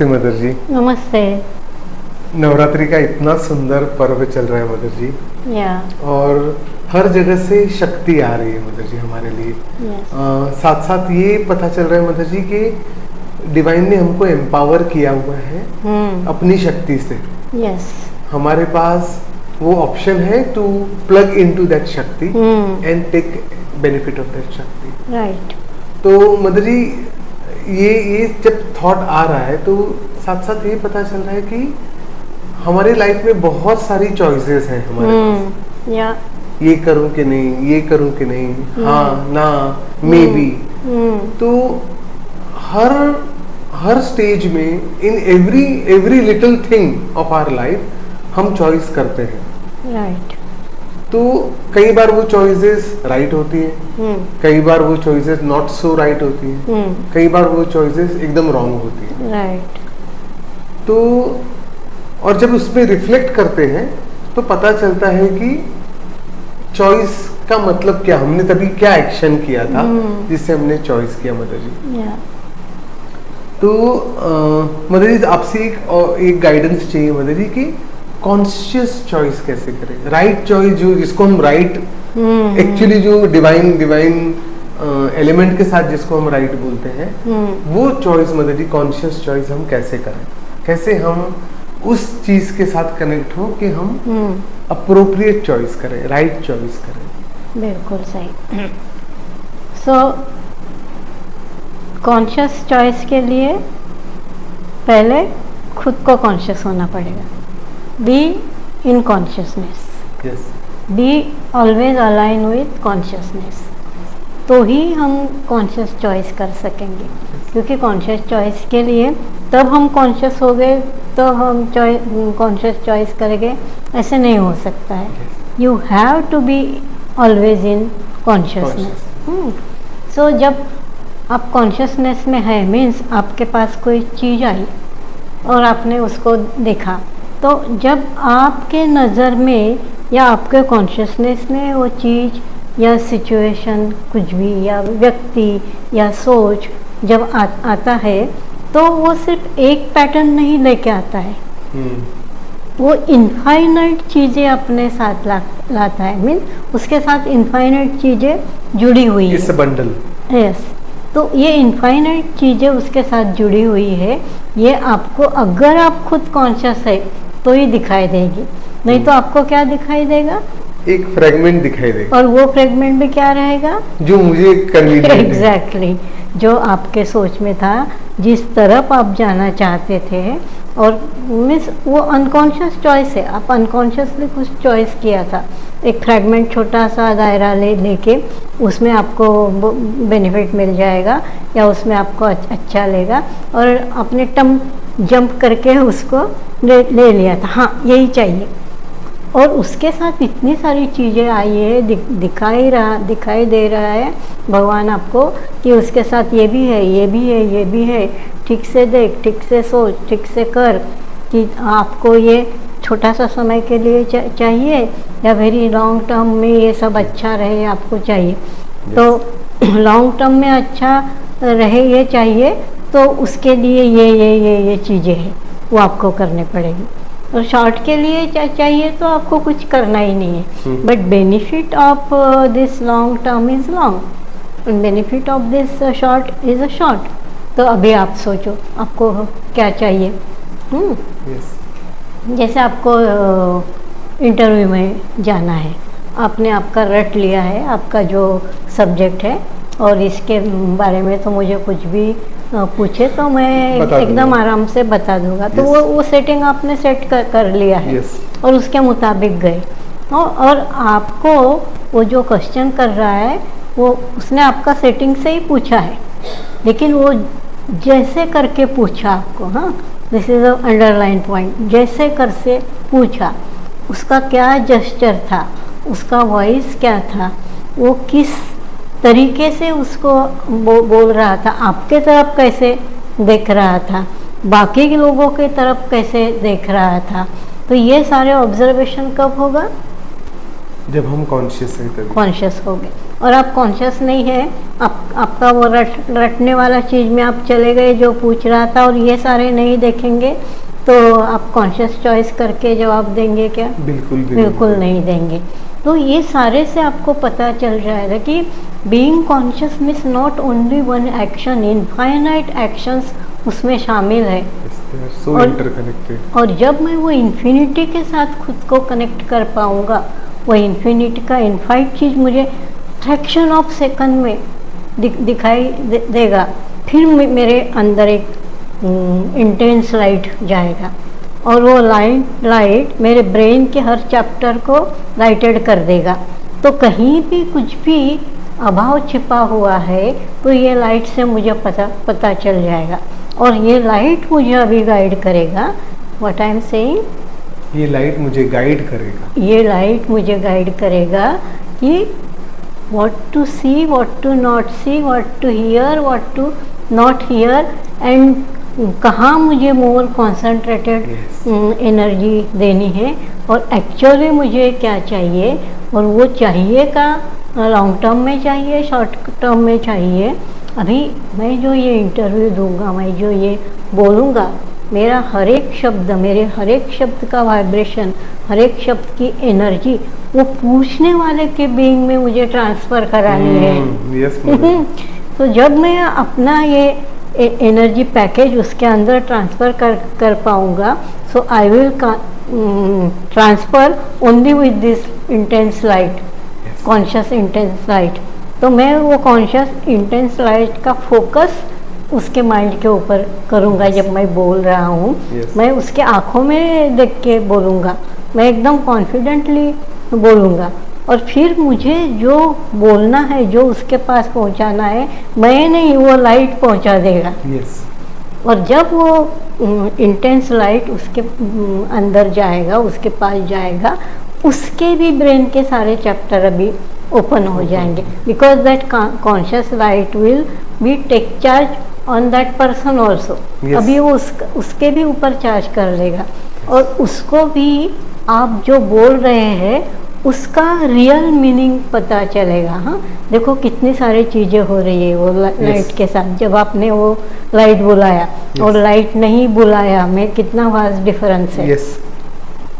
नमस्ते मदर जी। नमस्ते। नवरात्रि का इतना सुंदर पर्व चल रहा है मदर जी, या और हर जगह से शक्ति आ रही है मदर जी हमारे लिए। यस साथ साथ ये पता चल रहा है मदर जी कि डिवाइन ने हमको एम्पावर किया हुआ है अपनी शक्ति से। यस हमारे पास वो ऑप्शन है to plug into that shakti and take benefit of that shakti. Right. तो मदर जी ये जब थॉट आ रहा है तो साथ साथ ये पता चल रहा है कि हमारी लाइफ में बहुत सारी चॉइसेस हैं हमारे पास। या ये करूं कि नहीं, ये करूं कि नहीं, हाँ ना, मे बी। तो हर हर स्टेज में in every little thing of our life हम चॉइस करते हैं। राइट। तो कई बार वो चॉइसेस राइट होती हैं, कई बार वो चॉइसेस नॉट सो राइट होती हैं, कई बार वो चॉइसेस एकदम रॉन्ग होती हैं। राइट। तो और जब उसमें रिफ्लेक्ट करते हैं तो पता चलता है कि चॉइस का मतलब क्या, हमने तभी क्या एक्शन किया था जिससे हमने चॉइस किया मदर जी। या तो मदर जी आपसे एक गाइडेंस चाहिए मदर जी कि कॉन्शियस चॉइस कैसे करें, राइट चॉइस जो जिसको हम राइट एक्चुअली जो डिवाइन एलिमेंट के साथ जिसको हम राइट बोलते हैं, वो चॉइस मदर जी कॉन्शियस चॉइस हम कैसे करें, कैसे हम उस चीज के साथ कनेक्ट हो कि हम अप्रोप्रिएट चॉइस करें, राइट चॉइस करें। बिल्कुल सही। सो कॉन्शियस चॉइस के लिए पहले खुद को कॉन्शियस होना पड़ेगा। Be in consciousness, yes, be always align with consciousness, तो ही हम कॉन्शियस चॉइस कर सकेंगे। क्योंकि कॉन्शियस चॉइस के लिए तब हम कॉन्शियस हो गए तो हम कॉन्शियस चॉइस करेंगे, ऐसे नहीं हो सकता है। You have to be always in consciousness. So जब आप कॉन्शियसनेस में है मीन्स आपके पास कोई चीज़ आई और आपने उसको देखा, तो जब आपके नज़र में या आपके कॉन्शियसनेस में वो चीज़ या सिचुएशन कुछ भी या व्यक्ति या सोच जब आता है तो वो सिर्फ एक पैटर्न नहीं लेके आता है, वो इनफाइनाइट चीज़ें अपने साथ लाता है। मीन उसके साथ इनफाइनाइट चीज़ें जुड़ी हुई है। It's a bundle. यस। तो ये इनफाइनाइट चीज़ें उसके साथ जुड़ी हुई है। ये आपको अगर आप खुद कॉन्शियस है तो ही दिखाई देगी, नहीं तो आपको क्या दिखाई देगा, एक फ्रेगमेंट दिखाई देगा। और वो फ्रेगमेंट भी क्या रहेगा, जो मुझे कन्वीनियंट है। एग्जैक्टली जो आपके सोच में था, जिस तरफ आप जाना चाहते थे, और मिस वो अनकॉन्शियस चॉइस है। आप अनकॉन्शियसली कुछ चॉइस किया था, एक फ्रैगमेंट छोटा सा दायरा लेके उसमें आपको बेनिफिट मिल जाएगा या उसमें आपको अच्छा लेगा, और आपने जंप करके उसको ले लिया था, हाँ यही चाहिए। और उसके साथ इतनी सारी चीज़ें आई है, दिखाई दे रहा है भगवान आपको कि उसके साथ ये भी है, ये भी है, ये भी है। ठीक से देख, ठीक से सोच, ठीक से कर कि आपको ये छोटा सा समय के लिए चाहिए या वेरी लॉन्ग टर्म में ये सब अच्छा रहे आपको चाहिए। तो लॉन्ग टर्म में अच्छा रहे ये चाहिए, तो उसके लिए ये चीज़ें हैं वो आपको करने पड़ेगी। और शॉर्ट के लिए चाहिए तो आपको कुछ करना ही नहीं है, but benefit of this long term is long and benefit of this short is a short. तो अभी आप सोचो आपको क्या चाहिए। जैसे आपको इंटरव्यू में जाना है, आपने आपका रट लिया है आपका जो सब्जेक्ट है, और इसके बारे में तो मुझे कुछ भी पूछे तो मैं एकदम आराम से बता दूंगा। तो वो सेटिंग आपने सेट कर लिया है, और उसके मुताबिक गए। और आपको वो जो क्वेश्चन कर रहा है वो उसने आपका सेटिंग से ही पूछा है, लेकिन वो जैसे करके पूछा आपको, हाँ this is a underline point, जैसे कर से पूछा, उसका क्या जेस्चर था, उसका वॉइस क्या था, वो किस तरीके से उसको बोल रहा था, आपके तरफ कैसे देख रहा था, बाकी के लोगों के तरफ कैसे देख रहा था। तो ये सारे ऑब्जर्वेशन कब होगा, जब हम कॉन्शियस हैं तभी। कॉन्शियस हो गए। और आप कॉन्शियस नहीं है, आपका वो रटने वाला चीज़ में आप चले गए जो पूछ रहा था, और ये सारे नहीं देखेंगे, तो आप कॉन्शियस चॉइस करके जवाब देंगे क्या? बिल्कुल बिल्कुल नहीं देंगे। तो ये सारे से आपको पता चल जाएगा कि being conscious means not only one action, infinite actions उसमें शामिल है। सो इंटरकनेक्टेड। और जब मैं वो इन्फिनिटी के साथ खुद को कनेक्ट कर पाऊंगा, वो इन्फिनिटी का इनफाइट चीज़ मुझे फ्रैक्शन ऑफ सेकंड में दिखाई देगा। फिर मेरे अंदर एक इंटेंस लाइट जाएगा, और वो लाइट मेरे ब्रेन के हर चैप्टर को लाइटेड कर देगा। तो कहीं भी कुछ भी अभाव छिपा हुआ है तो ये लाइट से मुझे पता चल जाएगा, और ये लाइट मुझे अभी गाइड करेगा। व्हाट आई एम सेइंग, ये लाइट मुझे गाइड करेगा। ये लाइट मुझे गाइड करेगा कि what to see, what to not see, what to hear, what to not hear, and कहाँ मुझे मोर कॉन्सेंट्रेटेड एनर्जी देनी है, और एक्चुअली मुझे क्या चाहिए, और वो चाहिए का लॉन्ग टर्म में चाहिए, शॉर्ट टर्म में चाहिए। अभी मैं जो ये इंटरव्यू दूंगा, मैं जो ये बोलूँगा, मेरा हर एक शब्द, मेरे हर एक शब्द का वाइब्रेशन, हर एक शब्द की एनर्जी वो पूछने वाले के बीइंग में मुझे ट्रांसफ़र करानी है। यस तो जब मैं अपना ये एनर्जी पैकेज उसके अंदर ट्रांसफ़र कर पाऊँगा, so I will transfer only with this intense light, conscious intense light. तो मैं वो कॉन्शियस इंटेंस लाइट का फोकस उसके माइंड के ऊपर करूँगा। जब मैं बोल रहा हूँ, मैं उसके आँखों में देख के बोलूँगा, मैं एकदम कॉन्फिडेंटली बोलूँगा, और फिर मुझे जो बोलना है, जो उसके पास पहुँचाना है, मैं नहीं, वो लाइट पहुँचा देगा। और जब वो इंटेंस लाइट उसके अंदर जाएगा, उसके पास जाएगा, उसके भी ब्रेन के सारे चैप्टर अभी ओपन हो जाएंगे, because that conscious light will be take charge on that person also. अभी वो उसके भी ऊपर चार्ज कर देगा, और उसको भी आप जो बोल रहे हैं उसका रियल मीनिंग पता चलेगा। हाँ, देखो कितनी सारी चीज़ें हो रही है वो लाइट के साथ। जब आपने वो लाइट बुलाया और लाइट नहीं बुलाया में कितना वास्ट डिफरेंस है।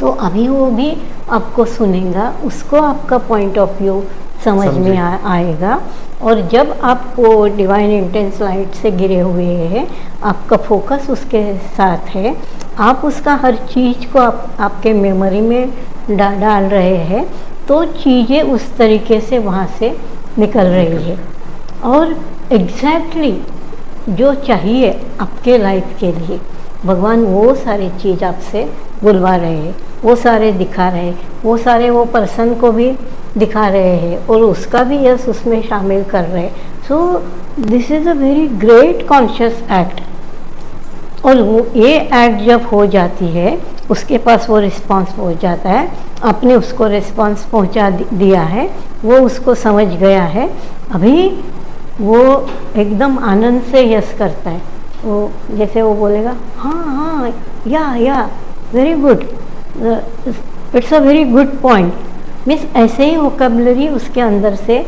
तो अभी वो भी आपको सुनेगा, उसको आपका पॉइंट ऑफ व्यू समझ में आएगा। और जब आप वो डिवाइन इंटेंस लाइट से घिरे हुए हैं, आपका फोकस उसके साथ है, आप उसका हर चीज़ को आपके मेमोरी में डाल रहे हैं, तो चीज़ें उस तरीके से वहाँ से निकल रही है। और एग्जैक्टली जो चाहिए आपके लाइफ के लिए, भगवान वो सारी चीज़ आपसे बुलवा रहे हैं, वो सारे दिखा रहे हैं, वो सारे वो पर्सन को भी दिखा रहे हैं, और उसका भी यस उसमें शामिल कर रहे हैं। So this is a very great conscious act. और वो ये एक्ट जब हो जाती है, उसके पास वो रिस्पांस पहुंच जाता है, आपने उसको रिस्पांस पहुंचा दिया है, वो उसको समझ गया है, अभी वो एकदम आनंद से यस करता है। वो जैसे वो बोलेगा हाँ हाँ या very good, it's a very good point, means ऐसे ही वोकैबुलरी उसके अंदर से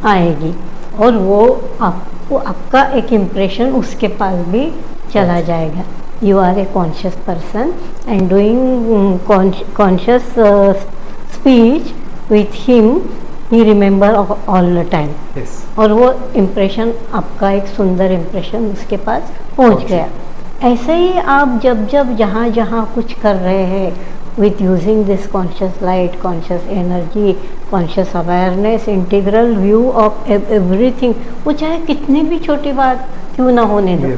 आएगी, और वो आपका एक इम्प्रेशन उसके पास भी चला जाएगा। You are a conscious person and doing conscious speech with him, he remember all the time. और वो इम्प्रेशन आपका एक सुंदर इम्प्रेशन उसके पास पहुंच गया। ऐसे ही आप जब जहाँ जहाँ कुछ कर रहे हैं with using this conscious light, conscious energy, conscious awareness, integral view of everything, वो चाहे कितनी भी छोटी बात क्यों ना होने दो,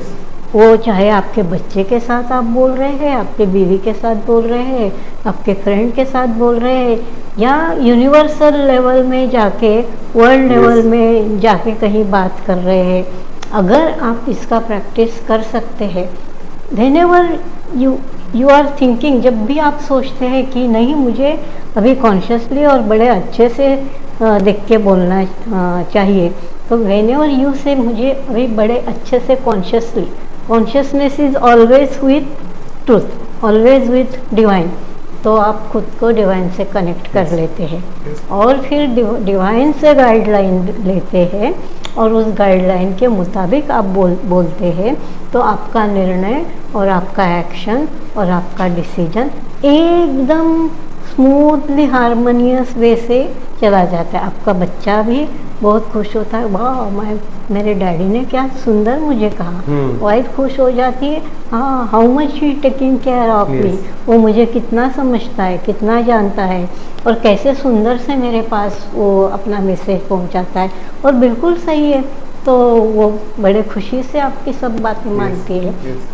वो चाहे आपके बच्चे के साथ आप बोल रहे हैं, आपके बीवी के साथ बोल रहे हैं, आपके फ्रेंड के साथ बोल रहे हैं, या यूनिवर्सल लेवल में जाके, वर्ल्ड लेवल में जाके कहीं बात कर रहे हैं, अगर आप इसका प्रैक्टिस कर सकते हैं, whenever यू आर थिंकिंग, जब भी आप सोचते हैं कि नहीं मुझे अभी कॉन्शियसली और बड़े अच्छे से देख के बोलना चाहिए, तो व्हेनेवर यू से मुझे अभी बड़े अच्छे से consciously, consciousness is always with truth, always with divine, तो आप खुद को डिवाइन से कनेक्ट कर Yes. लेते हैं Yes. और फिर डिवाइन से गाइडलाइन लेते हैं और उस गाइडलाइन के मुताबिक आप बोलते हैं, तो आपका निर्णय और आपका एक्शन और आपका डिसीजन एकदम स्मूथली हारमोनियस वे से चला जाता है। आपका बच्चा भी बहुत खुश होता है, वाह मेरे डैडी ने क्या सुंदर मुझे कहा। वाइफ खुश हो जाती है, हाँ how much he taking care of me, वो मुझे कितना समझता है, कितना जानता है और कैसे सुंदर से मेरे पास वो अपना मैसेज पहुंचाता है और बिल्कुल सही है। तो वो बड़े खुशी से आपकी सब बातें मानती है।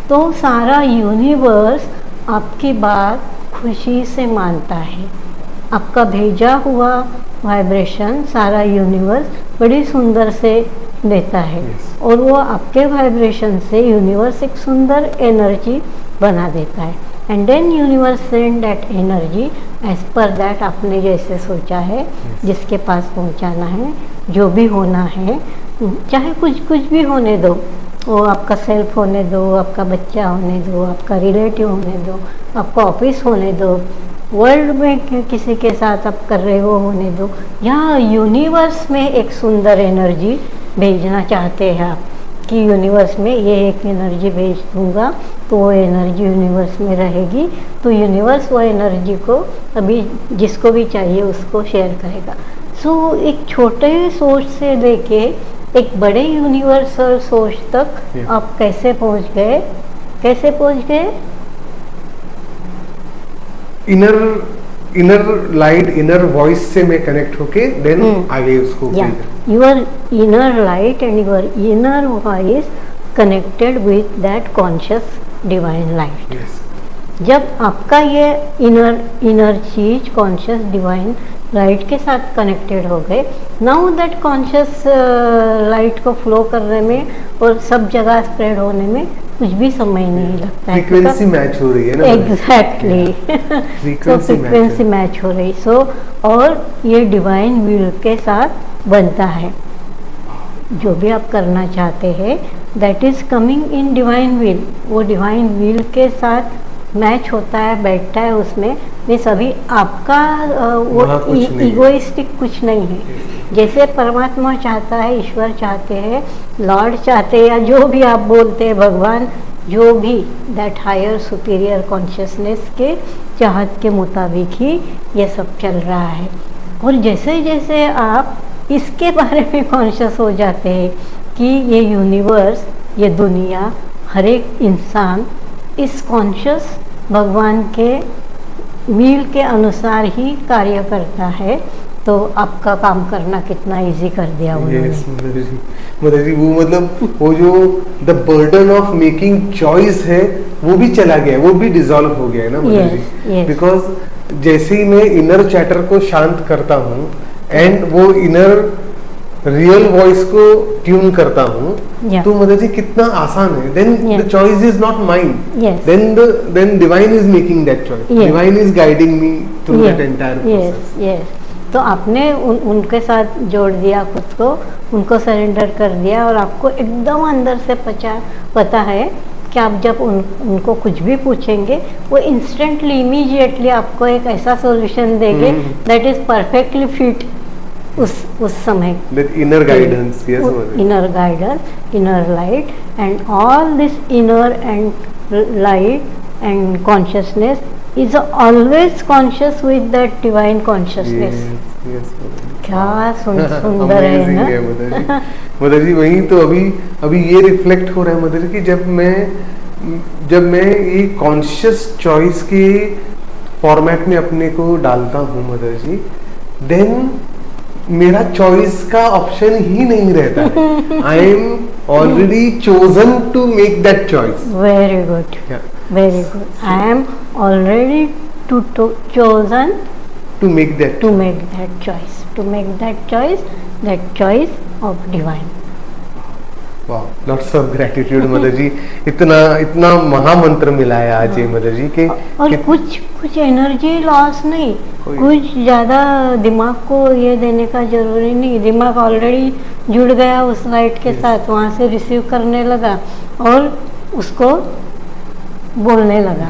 तो सारा यूनिवर्स आपकी बात खुशी से मानता है। आपका भेजा हुआ वाइब्रेशन सारा यूनिवर्स बड़ी सुंदर से देता है और वो आपके वाइब्रेशन से यूनिवर्स एक सुंदर एनर्जी बना देता है and then universe send that energy as per that आपने जैसे सोचा है, जिसके पास पहुंचाना है, जो भी होना है, चाहे कुछ भी होने दो, वो आपका सेल्फ होने दो, आपका बच्चा होने दो, आपका रिलेटिव होने दो, आपका ऑफिस होने दो, वर्ल्ड में किसी के साथ आप कर रहे हो होने दो, या यूनिवर्स में एक सुंदर एनर्जी भेजना चाहते हैं आप कि यूनिवर्स में ये एक एनर्जी भेज दूंगा तो वो एनर्जी यूनिवर्स में रहेगी, तो यूनिवर्स वो एनर्जी को अभी जिसको भी चाहिए उसको शेयर करेगा। सो एक छोटे सोच से लेके एक बड़े यूनिवर्सल सोच तक आप कैसे पहुंच गए? इनर लाइट, इनर वॉइस से मैं कनेक्ट होके देन आगे उसको your inner light and your inner voice connected with that conscious divine light. जब आपका ये इनर चीज कॉन्शियस डिवाइन लाइट के साथ कनेक्टेड हो गए, नाउ दैट कॉन्शियस लाइट को फ्लो करने में और सब जगह स्प्रेड होने में कुछ भी समय नहीं लगता है। फ्रीक्वेंसी मैच हो रही है ना? एग्जैक्टली, फ्रीक्वेंसी मैच हो रही। सो और ये डिवाइन विल के साथ बनता है। जो भी आप करना चाहते हैं that is coming in divine will, वो डिवाइन विल के साथ मैच होता है, बैठता है उसमें। मीन्स अभी आपका वो इगोइस्टिक कुछ नहीं है। जैसे परमात्मा चाहता है, ईश्वर चाहते हैं, लॉर्ड चाहते हैं, या जो भी आप बोलते हैं, भगवान, जो भी दैट हायर सुपीरियर कॉन्शियसनेस के चाहत के मुताबिक ही ये सब चल रहा है। और जैसे जैसे आप इसके बारे में कॉन्शियस हो जाते हैं कि ये यूनिवर्स, ये दुनिया, हर एक इंसान इस कॉन्शियस भगवान के मील के अनुसार ही कार्य करता है, तो आपका काम करना कितना इजी कर दिया उन्होंने। मदर जी वो मतलब वो जो the burden of making choice है वो भी चला गया, वो भी डिसॉल्व हो गया है ना मदर जी। बिकॉज जैसे ही मैं इनर चैटर को शांत करता हूँ एंड वो इनर रियल वॉइस को ट्यून करता हूँ, तो मदर जी कितना आसान है। Then the choice is not mine, then divine is making that choice, divine is guiding me through that entire process. तो आपने उनके साथ जोड़ दिया खुद को, उनको सरेंडर कर दिया और आपको एकदम अंदर से पता है कि आप जब उनको कुछ भी पूछेंगे वो इंस्टेंटली इमीडिएटली आपको एक ऐसा सॉल्यूशन देंगे दैट इज परफेक्टली फिट उस समय। Inner guidance, inner guidance, inner light and all this inner and light and consciousness is always conscious with that divine consciousness. क्या सुंदर है ना मदर जी। वही तो अभी ये रिफ्लेक्ट हो रहा है मदर जी कि जब मैं ये कॉन्शियस चॉइस के फॉर्मेट में अपने को डालता हूँ मदर जी, देन मेरा चॉइस का ऑप्शन ही नहीं रहता। I am already chosen to make that choice. Very good, very good. I am already chosen to make that choice, that choice of divine. Wow, lots of gratitude mother ji. इतना महामंत्र मिला है आज ये मदर जी के। और कुछ एनर्जी लॉस नहीं, कुछ ज्यादा दिमाग को ये देने का जरूरी नहीं। दिमाग ऑलरेडी जुड़ गया उस लाइट के साथ, वहाँ से रिसीव करने लगा और उसको बोलने लगा।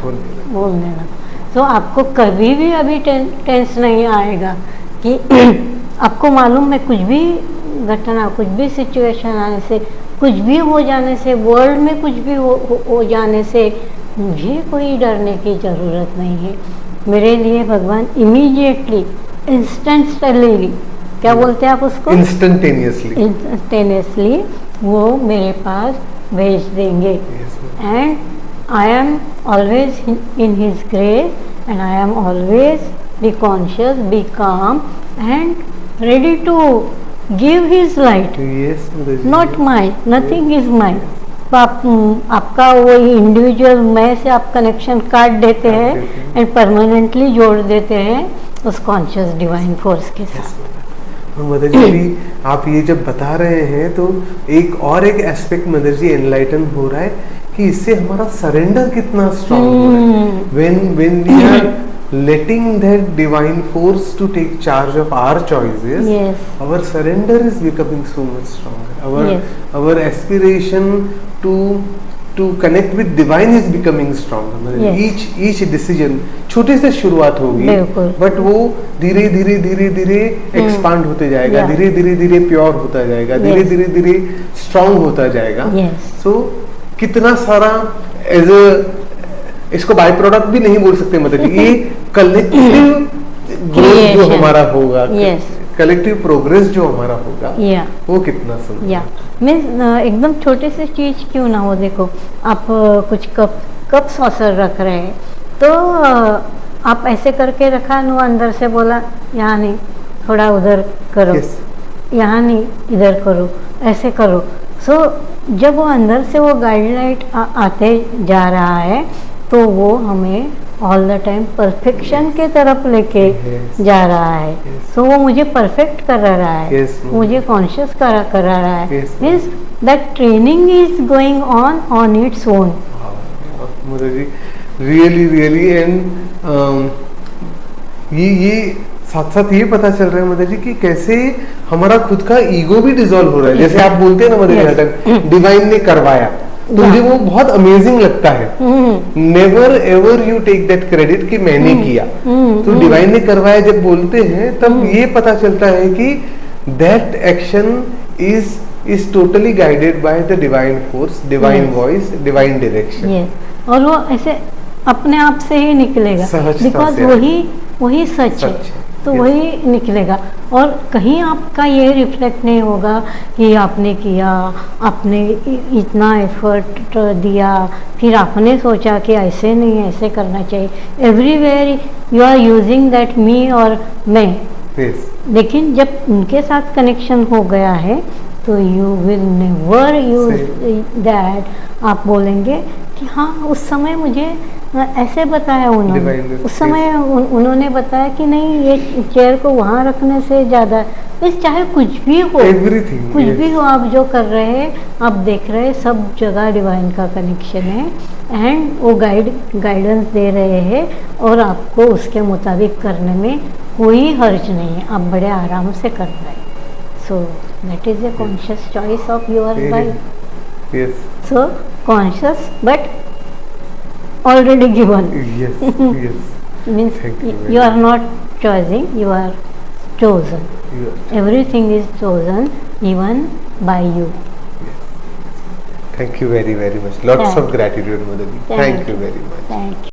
तो आपको कभी भी अभी टेंस नहीं आएगा कि आपको मालूम है कुछ भी घटना, कुछ भी सिचुएशन आने से, कुछ भी हो जाने से, वर्ल्ड में कुछ भी हो जाने से मुझे कोई डरने की ज़रूरत नहीं है। मेरे लिए भगवान इमीडिएटली, इंस्टेंटली, क्या बोलते हैं आप उसको, इंस्टेंटेनियसली वो मेरे पास भेज देंगे। And I am always in his grace and I am always be conscious, be calm and ready to give his light, not mine, nothing is mine। तो आपका वो इंडिविजुअल मैं से आप कनेक्शन काट देते हैं एंड परमानेंटली जोड़ देते हैं उस कॉन्शियस डिवाइन फोर्स के साथ। मदर जी भी आप ये जब बता रहे हैं तो एक एस्पेक्ट मदर जी एनलाइटन हो रहा है कि इससे हमारा सरेंडर कितना स्ट्रांग हो रहा है। when we are letting that divine force to take charge of our choices, yes, our surrender is becoming so much stronger. Our yes, aspiration to connect with divine is becoming stronger. yes, each decision छोटे से शुरुआत होगी, but वो धीरे धीरे expand होते जाएगा, धीरे धीरे प्योर होता जाएगा, धीरे स्ट्रांग होता जाएगा। सो कितना सारा एज अ, इसको बाय प्रोडक्ट भी नहीं बोल सकते मतलब ये कलेक्टिव ग्रोथ जो हमारा होगा, कलेक्टिव प्रोग्रेस जो हमारा होगा, वो कितना सुंदर। मीन्स एकदम छोटे से चीज क्यों ना हो, देखो आप कुछ कप सॉसर रख रहे हैं तो आप ऐसे करके रखा, नो अंदर से बोला यहाँ नहीं, थोड़ा उधर करो, यहाँ नहीं इधर करो, ऐसे करो। सो जब वो अंदर से वो गाइडलाइट आते जा रहा है तो वो हमें ऑल द टाइम परफेक्शन के तरफ लेके जा रहा है। सो वो मुझे परफेक्ट कर रहा है, मुझे कॉन्शियस कर रहा है। Means that training is going on its own. Really and ये साथ ये पता चल रहा है मदर जी कि कैसे हमारा खुद का ईगो भी डिसॉल्व हो रहा है। जैसे आप बोलते हैं ना मदर जी, डिवाइन ने करवाया तो मुझे वो बहुत अमेजिंग लगता है। Never ever you take that credit कि मैंने किया, तो डिवाइन ने करवाया जब बोलते हैं तब ये पता चलता है कि that action is totally guided by the divine force, divine voice, divine direction. और वो ऐसे अपने आप से ही निकलेगा, बिकॉज वही सच है, तो वही निकलेगा। और कहीं आपका ये रिफ्लेक्ट नहीं होगा कि आपने किया, आपने इतना एफर्ट दिया, फिर आपने सोचा कि ऐसे नहीं, ऐसे करना चाहिए। Everywhere you are using that me और मैं। लेकिन जब उनके साथ कनेक्शन हो गया है तो you will never use that. आप बोलेंगे कि हाँ उस समय मुझे ऐसे बताया उन्होंने, उस समय उन्होंने बताया कि नहीं ये चेयर को वहाँ रखने से ज़्यादा, इस चाहे कुछ भी हो, कुछ भी हो, आप जो कर रहे हैं, आप देख रहे हैं, सब जगह डिवाइन का कनेक्शन है एंड वो गाइडेंस दे रहे हैं और आपको उसके मुताबिक करने में कोई हर्ज नहीं है, आप बड़े आराम से कर रहे हैं। So that is a conscious choice of your life. So conscious but already given. Yes. Means you are not choosing, you are chosen. Everything is chosen even by you. Thank you very much. Lots of gratitude, Madhuri. Thank you very much. Thank you.